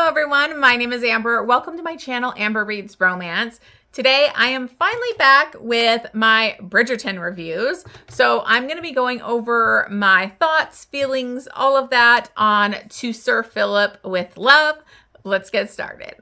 Hello everyone, my name is Amber. Welcome to my channel, Amber Reads Romance. Today I am finally back with my Bridgerton reviews. So I'm going to be going over my thoughts, feelings, all of that on To Sir Philip with Love. Let's get started.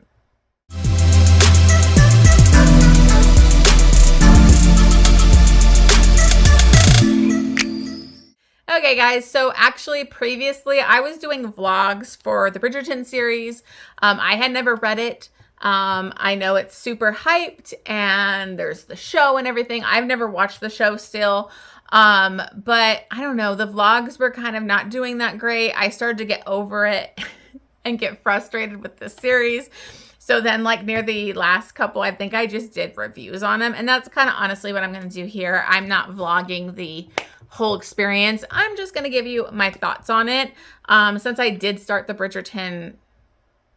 Okay guys, so actually previously I was doing vlogs for the Bridgerton series. I had never read it. I know it's super hyped and there's the show and everything. I've never watched the show still. But I don't know, the vlogs were kind of not doing that great. I started to get over it and get frustrated with the series. So then like near the last couple, I think I just did reviews on them. And that's kind of honestly what I'm going to do here. I'm not vlogging the whole experience. I'm just going to give you my thoughts on it. Since I did start the Bridgerton,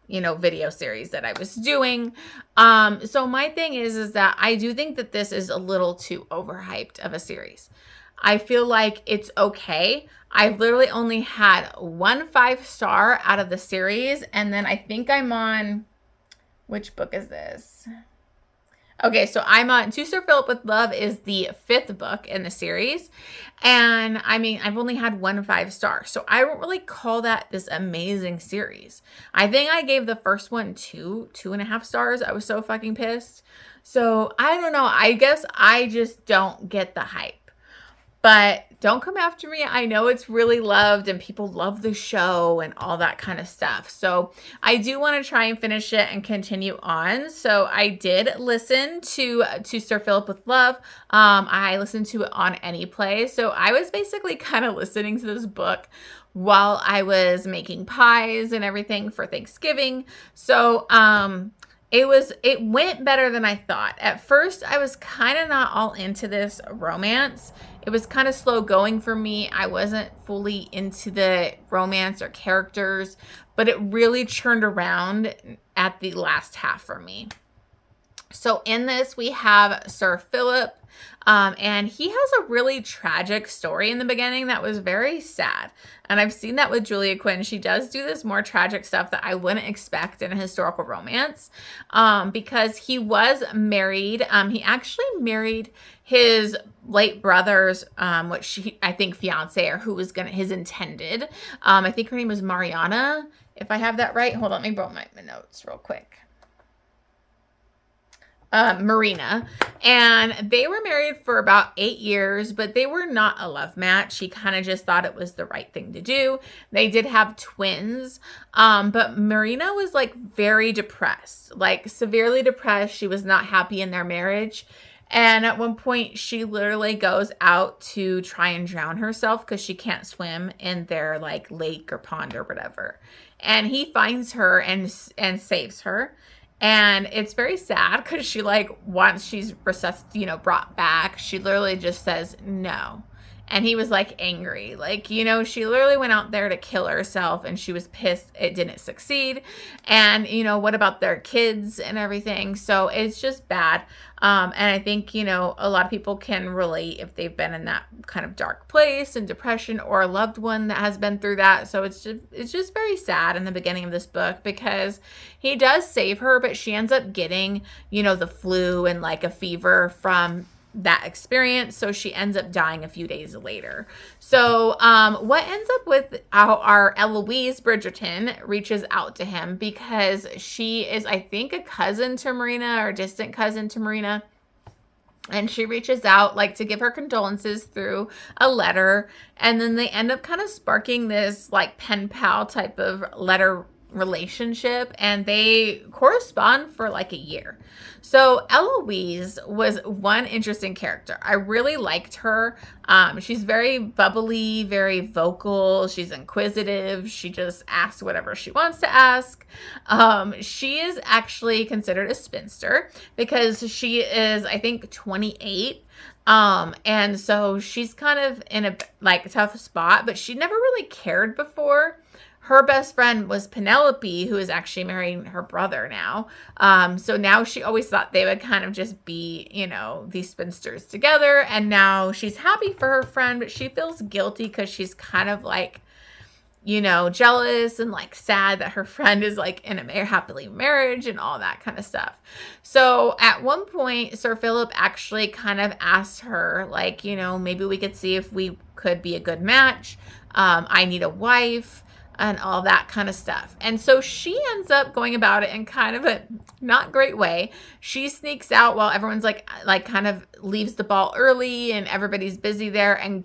video series that I was doing. So my thing is that I do think that this is a little too overhyped of a series. I feel like it's okay. I've literally only had 1 5-star out of the series. And then I think I'm on, which book is this? Okay, so I'm on To Sir Philip with Love is the 5th book in the series. And I mean, I've only had 1 5-star. So I don't really call that this amazing series. I think I gave the first one 2.5 stars. I was so fucking pissed. So I don't know. I guess I just don't get the hype. But don't come after me. I know it's really loved and people love the show and all that kind of stuff. So I do want to try and finish it and continue on. So I did listen to Sir Philip with Love. I listened to it on Anyplay. So I was basically kind of listening to this book while I was making pies and everything for Thanksgiving. So it went better than I thought. At first, I was kind of not all into this romance. It was kind of slow going for me. I wasn't fully into the romance or characters, but it really turned around at the last half for me. So in this, we have Sir Philip, and he has a really tragic story in the beginning that was very sad. And I've seen that with Julia Quinn. She does do this more tragic stuff that I wouldn't expect in a historical romance, because he was married. He actually married his late brother's, I think fiance, or who was his intended. I think her name was Mariana, if I have that right. Hold on, let me pull my notes real quick. Marina, and they were married for about 8 years, but they were not a love match. He kind of just thought it was the right thing to do. They did have twins, but Marina was like very depressed, like severely depressed. She was not happy in their marriage. And at one point, she literally goes out to try and drown herself because she can't swim in their like lake or pond or whatever. And he finds her and saves her. And it's very sad because she once she's brought back, she literally just says no. And he was like angry, she literally went out there to kill herself and she was pissed it didn't succeed. And what about their kids and everything? So it's just bad. And I think, a lot of people can relate if they've been in that kind of dark place and depression, or a loved one that has been through that. So it's just very sad in the beginning of this book because he does save her, but she ends up getting, the flu and like a fever from that experience. So she ends up dying a few days later. So what ends up with our Eloise Bridgerton reaches out to him because she is, I think, a cousin to Marina or distant cousin to Marina. And she reaches out to give her condolences through a letter. And then they end up kind of sparking this like pen pal type of letter relationship, and they correspond for like a year. So Eloise was one interesting character. I really liked her. She's very bubbly, very vocal. She's inquisitive. She just asks whatever she wants to ask. She is actually considered a spinster because she is, I think, 28. And so she's kind of in a tough spot, but she never really cared before. Her best friend was Penelope, who is actually marrying her brother now. So now she always thought they would kind of just be, these spinsters together. And now she's happy for her friend, but she feels guilty because she's kind of jealous and like sad that her friend is like in a happily marriage and all that kind of stuff. So at one point, Sir Philip actually kind of asked her, like, maybe we could see if we could be a good match. I need a wife and all that kind of stuff. And so she ends up going about it in kind of a not great way. She sneaks out while everyone's like kind of leaves the ball early and everybody's busy there, and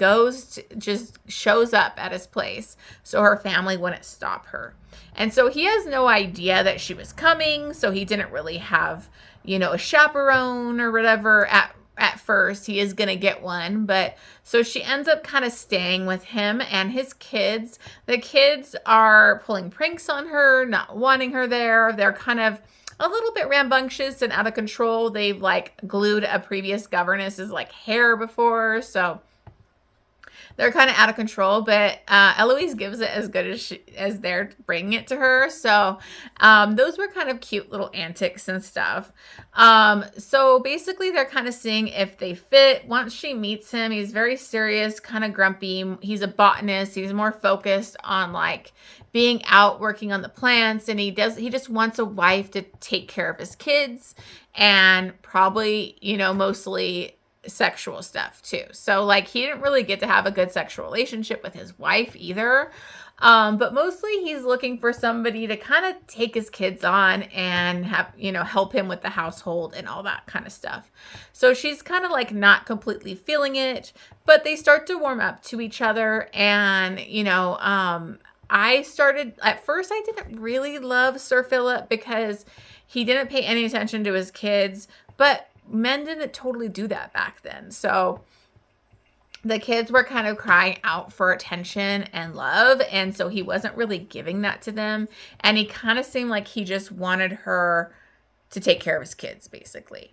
just shows up at his place so her family wouldn't stop her. And so he has no idea that she was coming, so he didn't really have, a chaperone or whatever at first. He is going to get one, but so she ends up kind of staying with him and his kids. The kids are pulling pranks on her, not wanting her there. They're kind of a little bit rambunctious and out of control. They've like glued a previous governess's like hair before, so they're kind of out of control, but Eloise gives it as good as they're bringing it to her. So those were kind of cute little antics and stuff. So basically they're kind of seeing if they fit. Once she meets him, he's very serious, kind of grumpy. He's a botanist. He's more focused on like being out working on the plants, and he just wants a wife to take care of his kids and probably, mostly sexual stuff too. So like he didn't really get to have a good sexual relationship with his wife either. But mostly he's looking for somebody to kind of take his kids on and have, help him with the household and all that kind of stuff. So she's kind of like not completely feeling it, but they start to warm up to each other. And, at first I didn't really love Sir Philip because he didn't pay any attention to his kids, but men didn't totally do that back then. So the kids were kind of crying out for attention and love. And so he wasn't really giving that to them. And he kind of seemed like he just wanted her to take care of his kids, basically.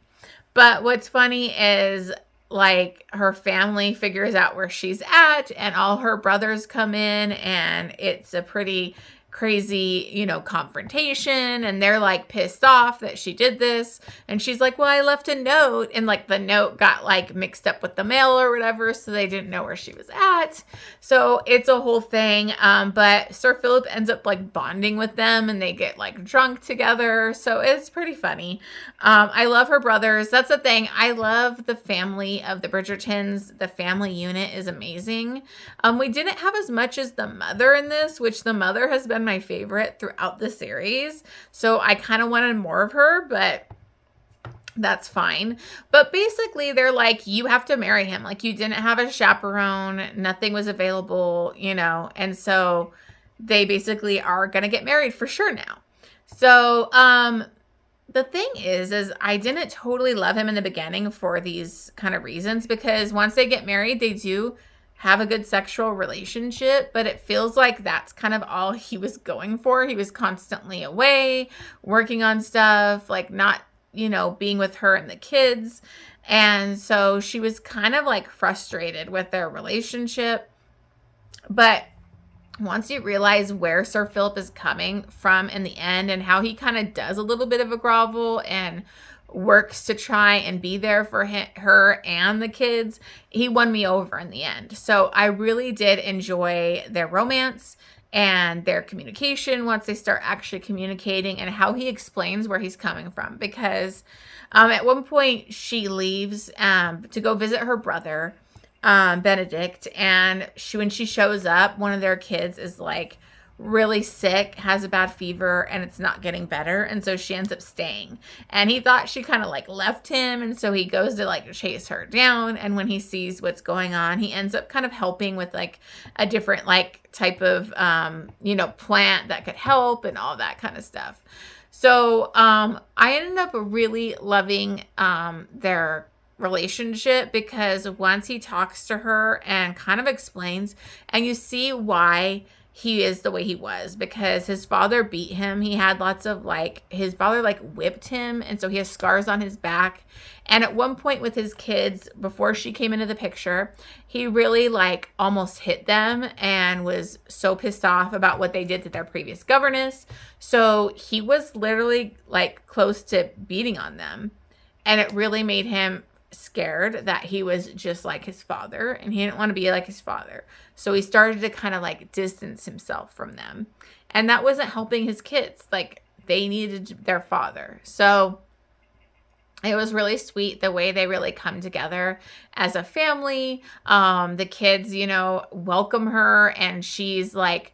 But what's funny is like her family figures out where she's at and all her brothers come in, and it's a pretty crazy, confrontation, and they're like pissed off that she did this. And she's like, well, I left a note, and like the note got like mixed up with the mail or whatever, so they didn't know where she was at. So it's a whole thing. But Sir Philip ends up like bonding with them, and they get like drunk together. So it's pretty funny. I love her brothers. That's the thing. I love the family of the Bridgertons. The family unit is amazing. We didn't have as much as the mother in this, which the mother has been my favorite throughout the series. So I kind of wanted more of her, but that's fine. But basically they're like, you have to marry him. Like you didn't have a chaperone. Nothing was available, and so they basically are going to get married for sure now. So, the thing is I didn't totally love him in the beginning for these kind of reasons, because once they get married, they do have a good sexual relationship, but it feels like that's kind of all he was going for. He was constantly away, working on stuff, like not, being with her and the kids. And so she was kind of like frustrated with their relationship. But once you realize where Sir Philip is coming from in the end and how he kind of does a little bit of a grovel and works to try and be there for her and the kids, he won me over in the end. So I really did enjoy their romance and their communication once they start actually communicating, and how he explains where he's coming from. Because at one point she leaves to go visit her brother, Benedict, and when she shows up, one of their kids is like really sick, has a bad fever, and it's not getting better. And so she ends up staying, and he thought she kind of like left him. And so he goes to like chase her down. And when he sees what's going on, he ends up kind of helping with like a different like type of, plant that could help and all that kind of stuff. So, I ended up really loving, their relationship, because once he talks to her and kind of explains, and you see why he is the way he was, because his father beat him. He had lots of his father whipped him. And so he has scars on his back. And at one point with his kids, before she came into the picture, he really almost hit them and was so pissed off about what they did to their previous governess. So he was literally close to beating on them. And it really made him scared that he was just like his father, and he didn't want to be like his father. So he started to kind of like distance himself from them. And that wasn't helping his kids. Like, they needed their father. So it was really sweet the way they really come together as a family. The kids, you know, welcome her, and she's like,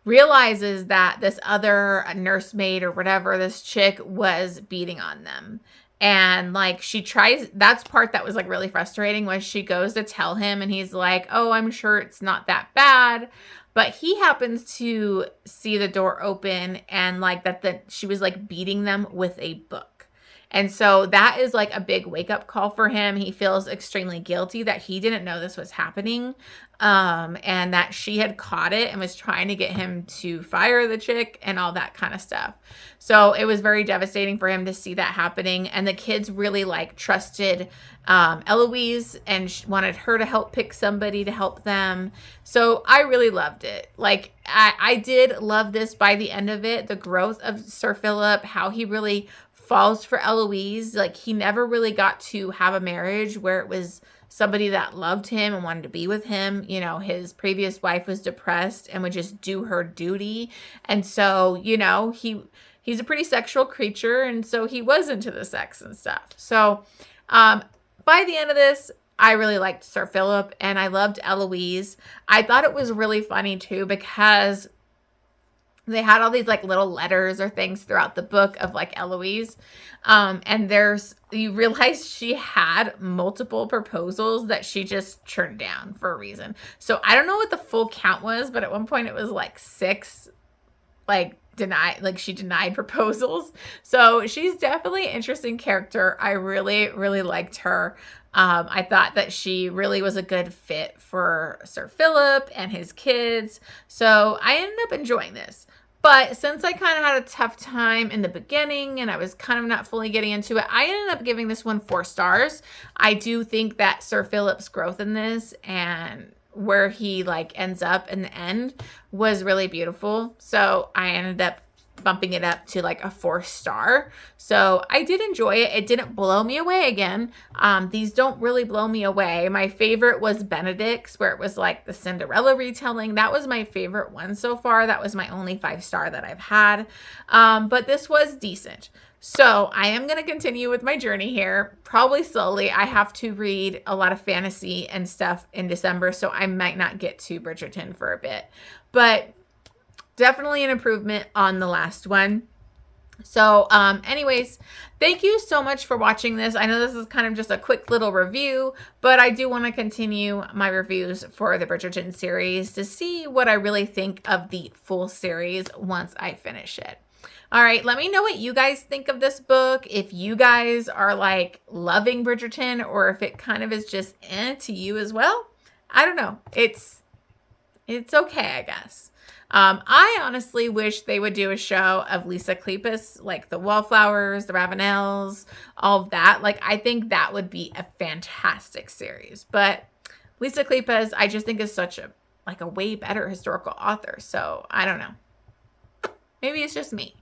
realizes that this other nursemaid or whatever, this chick, was beating on them. And like, she tries, that's part that was like really frustrating, was she goes to tell him and he's like, oh, I'm sure it's not that bad. But he happens to see the door open and like that she was like beating them with a book. And so that is like a big wake up call for him. He feels extremely guilty that he didn't know this was happening. And that she had caught it and was trying to get him to fire the chick and all that kind of stuff. So it was very devastating for him to see that happening. And the kids really like trusted Eloise and wanted her to help pick somebody to help them. So I really loved it. Like, I did love this by the end of it, the growth of Sir Phillip, how he really falls for Eloise. Like, he never really got to have a marriage where it was somebody that loved him and wanted to be with him. You know, his previous wife was depressed and would just do her duty. And so, you know, he's a pretty sexual creature. And so he was into the sex and stuff. So, by the end of this, I really liked Sir Phillip and I loved Eloise. I thought it was really funny too, because they had all these like little letters or things throughout the book of like Eloise. And you realize she had multiple proposals that she just turned down for a reason. So I don't know what the full count was, but at one point it was like 6, she denied proposals. So she's definitely an interesting character. I really, really liked her. I thought that she really was a good fit for Sir Phillip and his kids. So I ended up enjoying this. But since I kind of had a tough time in the beginning and I was kind of not fully getting into it, I ended up giving this one 4 stars. I do think that Sir Phillip's growth in this and where he like ends up in the end was really beautiful. So I ended up bumping it up to like a 4 star. So I did enjoy it. It didn't blow me away again. These don't really blow me away. My favorite was Benedict's, where it was like the Cinderella retelling. That was my favorite one so far. That was my only 5 star that I've had. But this was decent. So I am going to continue with my journey here, probably slowly. I have to read a lot of fantasy and stuff in December, so I might not get to Bridgerton for a bit. But definitely an improvement on the last one. So anyways, thank you so much for watching this. I know this is kind of just a quick little review, but I do want to continue my reviews for the Bridgerton series to see what I really think of the full series once I finish it. All right, let me know what you guys think of this book. If you guys are like loving Bridgerton or if it kind of is just to you as well. I don't know. It's okay, I guess. I honestly wish they would do a show of Lisa Kleypas, like the Wallflowers, the Ravenels, all of that. Like, I think that would be a fantastic series. But Lisa Kleypas, I just think is such a way better historical author. So I don't know. Maybe it's just me.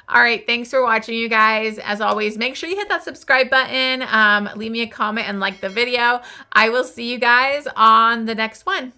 All right. Thanks for watching, you guys. As always, make sure you hit that subscribe button. Leave me a comment and like the video. I will see you guys on the next one.